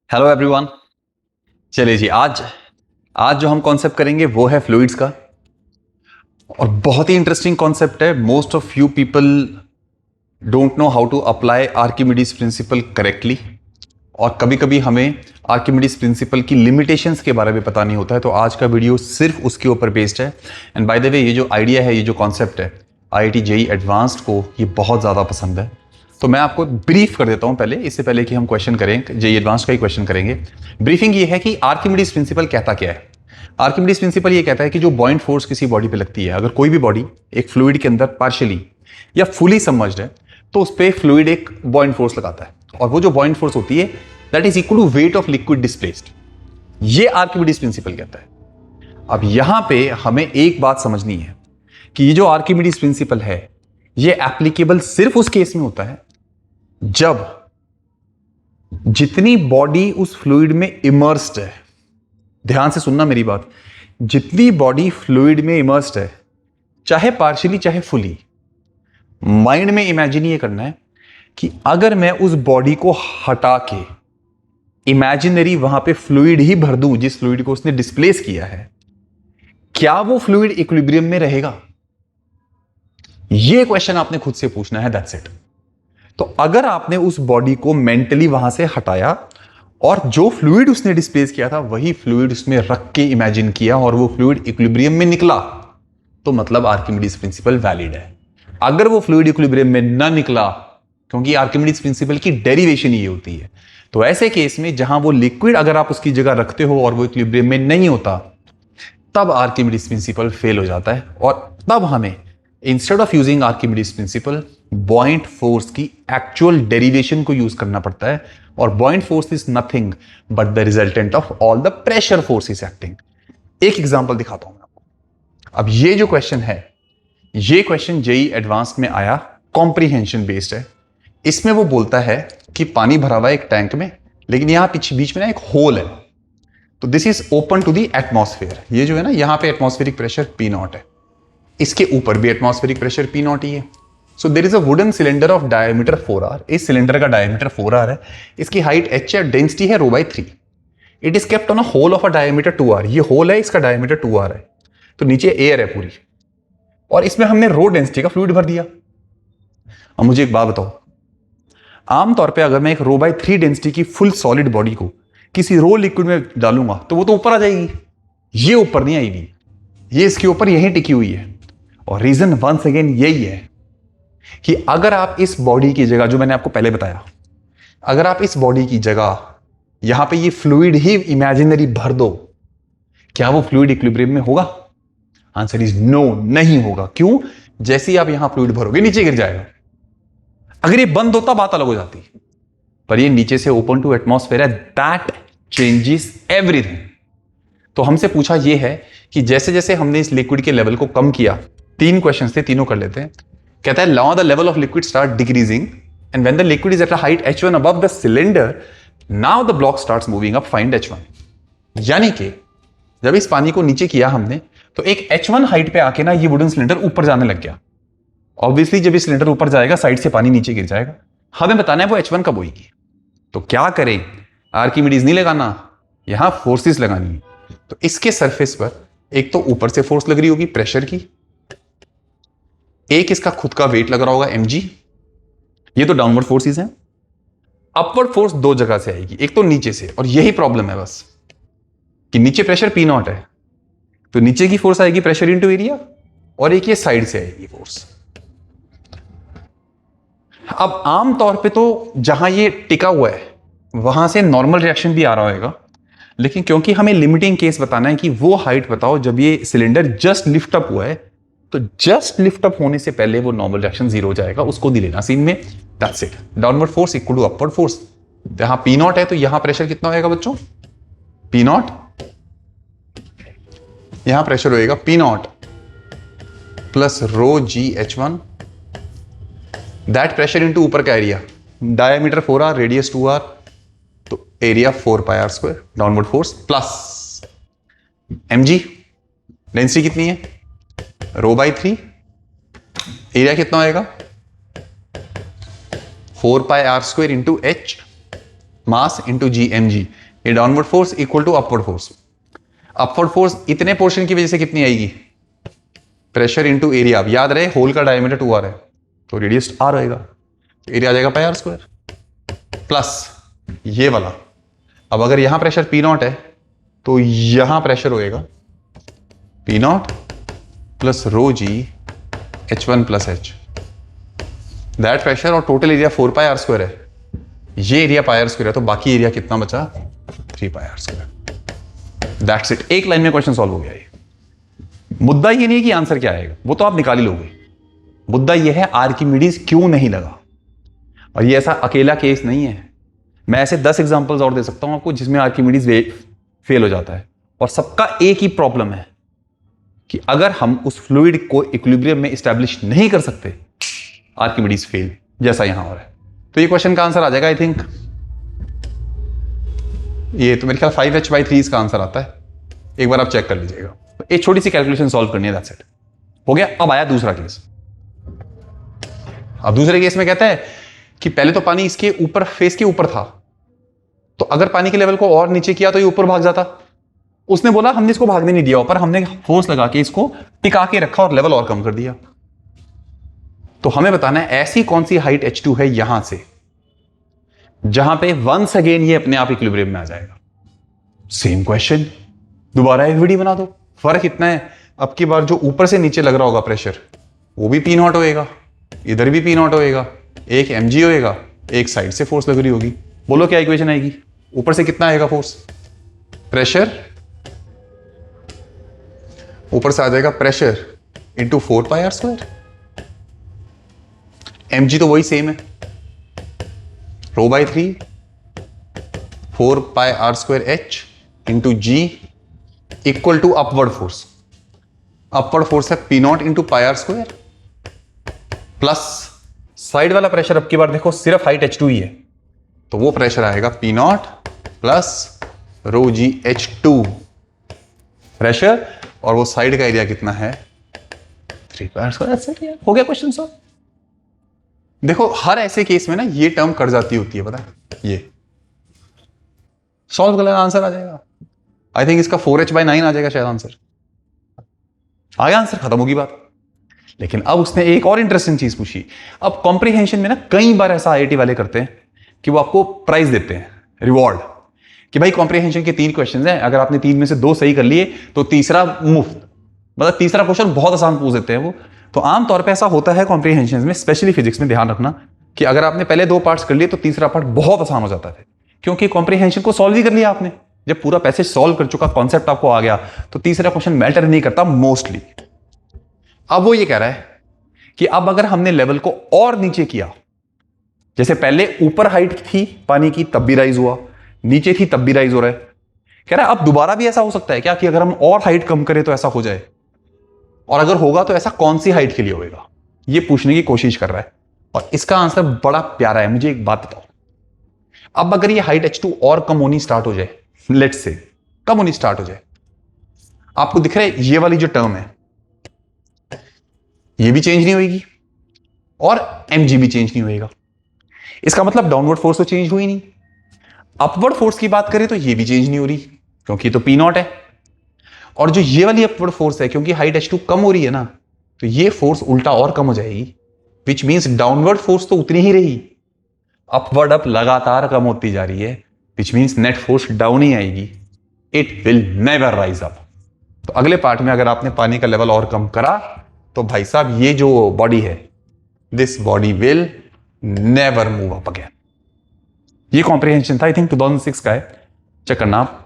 Hello everyone. चलिए जी, आज आज जो हम कॉन्सेप्ट करेंगे वो है फ्लूइड्स का। और बहुत ही इंटरेस्टिंग कॉन्सेप्ट है। Most of you people don't know how to apply Archimedes principle correctly. और कभी कभी हमें आर्किमिडीज प्रिंसिपल की लिमिटेशंस के बारे में पता नहीं होता है, तो आज का वीडियो सिर्फ उसके ऊपर बेस्ड है। एंड बाय द वे, ये जो आइडिया है, ये जो कॉन्सेप्ट है, आईआईटी जेईई एडवांस्ड को ये बहुत ज़्यादा पसंद है। तो मैं आपको ब्रीफ कर देता हूं पहले, इससे पहले कि हम क्वेश्चन करें, जेईई एडवांस्ड का ही क्वेश्चन करेंगे। ब्रीफिंग ये है कि आर्किमिडीज प्रिंसिपल कहता क्या है। आर्किमिडीज प्रिंसिपल ये कहता है कि जो बॉइंट फोर्स किसी बॉडी पे लगती है, अगर कोई भी बॉडी एक फ्लूइड के अंदर पार्शियली या फुली सबमर्ज्ड है, तो उस पर फ्लूइड एक बॉइंट फोर्स लगाता है। और वो जो बॉइंट फोर्स होती है, that is equal to weight of liquid displaced. ये आर्किमिडीज प्रिंसिपल कहता है। अब यहां पे हमें एक बात समझनी है कि ये जो आर्किमिडीज प्रिंसिपल है, ये एप्लीकेबल सिर्फ उस केस में होता है जब जितनी बॉडी उस फ्लूइड में इमर्स्ड है, ध्यान से सुनना मेरी बात, जितनी बॉडी फ्लूइड में इमर्स्ड है, चाहे पार्शियली चाहे फुली, माइंड में इमेजिन ये करना है कि अगर मैं उस बॉडी को हटा के इमेजिनरी वहां पे फ्लूइड ही भर दूं, जिस फ्लूइड को उसने डिस्प्लेस किया है, क्या वो फ्लूइड इक्विलिब्रियम में रहेगा? ये क्वेश्चन आपने खुद से पूछना है, दैट्स इट। तो अगर आपने उस बॉडी को मेंटली वहां से हटाया और जो फ्लूइड उसने डिस्प्लेस किया था वही फ्लूइड उसमें रख के इमेजिन किया और वो फ्लूइड इक्विलिब्रियम में निकला, तो मतलब आर्किमिडीज प्रिंसिपल वैलिड है। अगर वो फ्लूइड इक्विलिब्रियम में ना निकला, क्योंकि आर्किमिडीज प्रिंसिपल की डेरिवेशन ये होती है, तो ऐसे केस में जहां वो लिक्विड अगर आप उसकी जगह रखते हो और वो इक्विलिब्रियम में नहीं होता, तब आर्किमिडीज प्रिंसिपल फेल हो जाता है। और तब हमें instead of using Archimedes principal, बॉइंट force की एक्चुअल डेरिवेशन को यूज करना पड़ता है। और बॉइंट force is nothing but the resultant of all the pressure forces acting. एक एग्जांपल दिखाता हूं मैं आपको। अब ये जो क्वेश्चन है, ये क्वेश्चन जेईई एडवांस्ड में आया, कॉम्प्रीहेंशन बेस्ड है। इसमें वो बोलता है कि पानी भरा हुआ है एक टैंक में, लेकिन यहां पीछे बीच में ना एक होल है, तो this is open to the atmosphere. ये जो है ना, यहां पे एटमॉस्फेरिक प्रेशर P0 है, इसके ऊपर भी एटमॉस्फेरिक प्रेशर P0 ही है। So there is a wooden cylinder of diameter 4r। इस सिलेंडर का डायमीटर 4r है, इसकी हाइट h है, डेंसिटी है ρ/3। It is kept on a hole of a diameter 2r। ये होल है, इसका डायमीटर 2r है, तो नीचे एयर है पूरी, और इसमें हमने रो डेंसिटी का फ्लूइड भर दिया। अब मुझे एक बात बताओ, आमतौर पे अगर मैं एक ρ/3 डेंसिटी की फुल सॉलिड बॉडी को किसी रो लिक्विड में डालूंगा तो वो तो ऊपर आ जाएगी। ये ऊपर नहीं आएगी, ये इसके ऊपर यहीं टिकी हुई है। और रीजन वंस अगेन यही है कि अगर आप इस बॉडी की जगह, जो मैंने आपको पहले बताया, अगर आप इस बॉडी की जगह यहां पे ये फ्लूइड ही इमेजिनरी भर दो, क्या वो फ्लूइड इक्विलिब्रियम में होगा? आंसर इज नो, नहीं होगा। क्यों? जैसे ही आप यहां फ्लूइड भरोगे नीचे गिर जाएगा। अगर ये बंद होता बात अलग हो जाती, पर ये नीचे से ओपन टू एटमॉस्फेयर है, दैट चेंजेस एवरीथिंग। तो हमसे पूछा ये है कि जैसे जैसे हमने इस लिक्विड के लेवल को कम किया, 3 क्वेश्चन थे, तीनों कर लेते हैं। कहता है now the level of liquid start decreasing and when the liquid is at a height h1 above the cylinder, now the block starts moving up, find h1। यानी कि जब इस पानी को नीचे किया हमने, तो एक h1 हाइट पे आके ना ये वुडन सिलेंडर ऊपर जाने लग गया। ऑब्वियसली जब ये सिलेंडर ऊपर जाएगा, साइड से पानी नीचे गिर जाएगा। हमें बताना है वो h1 कब होगी। तो क्या करें? आर्किमिडीज नहीं लगाना, यहां फोर्सेस लगानी है। तो इसके सरफेस पर एक तो ऊपर से फोर्स लग रही होगी प्रेशर की, एक इसका खुद का वेट लग रहा होगा mg। ये तो डाउनवर्ड फोर्सेस हैं। अपवर्ड फोर्स 2 जगह से आएगी, एक तो नीचे से, और यही प्रॉब्लम है बस कि नीचे प्रेशर P0 है, तो नीचे की फोर्स आएगी प्रेशर इनटू एरिया, और एक ये साइड से आएगी फोर्स। अब आमतौर पे तो जहां ये टिका हुआ है वहां से नॉर्मल रिएक्शन भी आ रहा होगा, लेकिन क्योंकि हमें लिमिटिंग केस बताना है कि वो हाइट बताओ जब ये सिलेंडर जस्ट लिफ्ट अप हुआ है, तो जस्ट लिफ्ट अप होने से पहले वो नॉर्मल रिएक्शन 0 हो जाएगा, उसको नहीं लेना सीन में। That's it. Downward force equal to upward force. जहां P0 है तो यहां प्रेशर कितना होएगा बच्चों? P0, यहां प्रेशर होएगा P0 plus ρgh1, that pressure into ऊपर का area, diameter 4r, radius 2r, तो area 4πr², downward force plus mg, density कितनी है? ρ/3, एरिया कितना होएगा? 4πr² into h, mass into g m g, ये downward force equal to upward force. Upward force इतने portion की वजह से कितनी आएगी, प्रेशर इंटू एरिया। अब याद रहे होल का डायमीटर 2r है तो रेडियस r रहेगा, तो एरिया आ जाएगा पाई r स्क्वायर प्लस ये वाला। अब अगर यहां प्रेशर पी नॉट है तो यहां प्रेशर होएगा P naught plus rho g h1 plus h, that pressure. और total area 4 pi r square है, ये एरिया पाई r स्क्वायर है, तो बाकी एरिया कितना बचा 3 पाई r स्क्वायर। दैट्स इट, एक लाइन में क्वेश्चन सॉल्व हो गया। ये मुद्दा ये नहीं कि आंसर क्या आएगा, वो तो आप निकाल ही लोगे। मुद्दा ये है आर्किमिडीज क्यों नहीं लगा। और ये ऐसा अकेला केस नहीं है, मैं ऐसे 10 एग्जांपल्स और दे सकता हूं आपको जिसमें आर्किमिडीज फेल हो जाता है। और सबका एक ही प्रॉब्लम है कि अगर हम उस फ्लूइड को इक्विलिब्रियम में एस्टैब्लिश नहीं कर सकते, आर्किमिडीज फेल, जैसा यहां हो रहा है। तो ये क्वेश्चन का आंसर आ जाएगा आई थिंक, ये तो मेरे ख्याल 5h/3 इसका आंसर आता है, एक बार आप चेक कर लीजिएगा। तो एक छोटी सी कैलकुलेशन सॉल्व करनी है, दैट्स इट, हो गया। अब आया दूसरा केस। अब दूसरे केस में कहता है कि पहले तो पानी इसके ऊपर, फेस के ऊपर था, तो अगर पानी के लेवल को और नीचे किया तो ये ऊपर भाग जाता। उसने बोला हमने इसको भागने नहीं दिया ऊपर, हमने फोर्स लगा के इसको टिका के रखा और लेवल और कम कर दिया। तो हमें बताना है ऐसी कौन सी हाइट h2 है यहां से जहां पे वंस अगेन ये अपने आप इक्विलिब्रियम में आ जाएगा। सेम क्वेश्चन, दोबारा एक वीडियो बना दो। फर्क इतना है, अब की बार जो ऊपर से नीचे लग रहा होगा प्रेशर वो भी P0 होएगा, इधर भी P0 होएगा, एक mg होएगा, एक साइड से फोर्स लग रही होगी। बोलो क्या इक्वेशन आएगी, ऊपर से कितना आएगा फोर्स, प्रेशर, ऊपर से आ जाएगा pressure into 4 pi r square, mg तो वही सेम है, rho by 3 4 pi r square h into g equal to upward force. Upward force है P0 into pi r square plus side वाला प्रेशर। अब की बार देखो सिर्फ हाइट h2 ही है, तो वो प्रेशर आएगा P0 प्लस रो जी h2 प्रेशर, और वो साइड का एरिया कितना है 3 पाई r स्क्वायर। हो गया क्वेश्चन सॉल्व। देखो हर ऐसे केस में ना ये टर्म कट जाती होती है, पता है, ये सॉल्व कर लेना, आंसर आ जाएगा। आई थिंक इसका 4h/9 आ जाएगा शायद आंसर। आ गया आंसर, खत्म होगी बात। लेकिन अब उसने एक और इंटरेस्टिंग चीज पूछी। अब कॉम्प्रिहेंशन में ना कई बार ऐसा आईआईटी वाले करते हैं कि वो आपको प्राइज देते हैं, रिवॉर्ड, कि भाई कॉम्प्रिहेंशन के 3 क्वेश्चन हैं, अगर आपने 3 में से 2 सही कर लिए तो तीसरा मुफ्त, मतलब तीसरा क्वेश्चन बहुत आसान पूछ देते हैं वो। तो आमतौर पे ऐसा होता है कॉम्प्रिहेंशन में, स्पेशली फिजिक्स में, ध्यान रखना कि अगर आपने पहले 2 पार्ट्स कर लिए तो तीसरा पार्ट बहुत आसान हो जाता है, क्योंकि कॉम्प्रिहेंशन को सॉल्व ही कर लिया आपने। जब पूरा पैसेज सॉल्व कर चुका, कॉन्सेप्ट आपको आ गया, तो तीसरा क्वेश्चन मैटर नहीं करता मोस्टली। अब वो ये कह रहा है कि अब अगर हमने लेवल को और नीचे किया, जैसे पहले ऊपर हाइट थी पानी की तब भी राइज हुआ, नीचे थी तब भी राइज हो रहा है, कह रहा है अब दोबारा भी ऐसा हो सकता है क्या कि अगर हम और हाइट कम करें तो ऐसा हो जाए, और अगर होगा तो ऐसा कौन सी हाइट के लिए होगा, ये पूछने की कोशिश कर रहा है। और इसका आंसर बड़ा प्यारा है। मुझे एक बात बताओ, अब अगर ये हाइट h2 और कम होनी स्टार्ट हो जाए, लेट्स से कम होनी स्टार्ट हो जाए, आपको दिख रहा है ये वाली जो टर्म है ये भी चेंज नहीं होगी और mg भी चेंज नहीं होएगा। इसका मतलब डाउनवर्ड फोर्स तो चेंज हुई नहीं। अपवर्ड फोर्स की बात करें तो ये भी चेंज नहीं हो रही क्योंकि तो P0 है, और जो ये वाली अपवर्ड फोर्स है क्योंकि हाइट h2 कम हो रही है ना, तो ये फोर्स उल्टा और कम हो जाएगी, विच मींस डाउनवर्ड फोर्स तो उतनी ही रही, अपवर्ड अप लगातार कम होती जा रही है, which means net force down ही आएगी, it will never rise up. तो अगले पार्ट में अगर आपने पानी का लेवल और कम करा तो भाई साहब ये जो बॉडी है, this body will never move up again. ये कॉम्प्रिहेंशन था, आई थिंक 2006 का है, चेक करना आप।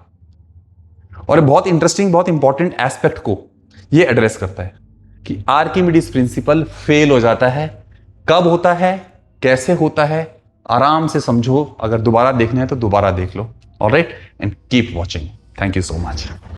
और बहुत इंटरेस्टिंग, बहुत इंपॉर्टेंट एस्पेक्ट को ये एड्रेस करता है कि आर्किमिडीज प्रिंसिपल फेल हो जाता है, कब होता है, कैसे होता है, आराम से समझो। अगर दोबारा देखना है तो दोबारा देख लो। Alright, and keep watching. Thank you so much.